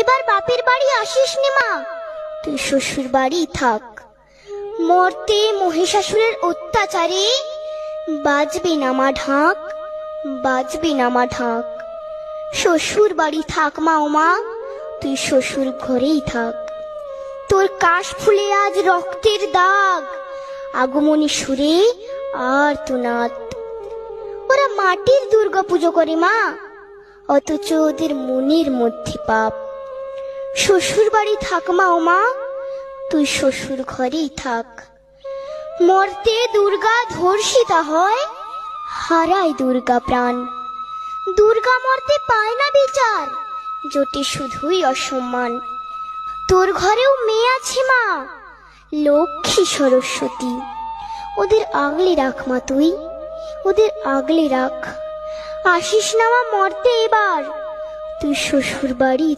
এবার বাপের বাড়ি আসিস নে মা, তুই শ্বশুর বাড়ি থাক। মর্তে মহিষাসুরের অত্যাচারে বাজবে না মা ঢাক, বাজবে না মা ঢাক। শ্বশুর বাড়ি থাক মা, ও মা তুই শ্বশুর ঘরেই থাক। তোর কাশ ফুলে আজ রক্তের দাগ, আগমনী সুরে আর তোনাদ। ওরা মাটির দুর্গা পুজো করে মা, অথচ ওদের মনের মধ্যে পাপ। শ্বশুর বাড়ি থাক মা, ও মা তুই শ্বশুর ঘরেই থাক। মর্তে দুর্গা ধর্ষিতা হয়, হারায় দুর্গা প্রাণ। দুর্গা মর্তে পায় না বিচার, জোটে শুধুই অসম্মান। তোর ঘরেও মেয়ে আছে মা, লক্ষ্মী সরস্বতী, ওদের আগলে রাখ মা তুই, ওদের আগলে রাখ। আসিস না মা মর্তে এবার, তুই শ্বশুর বাড়ি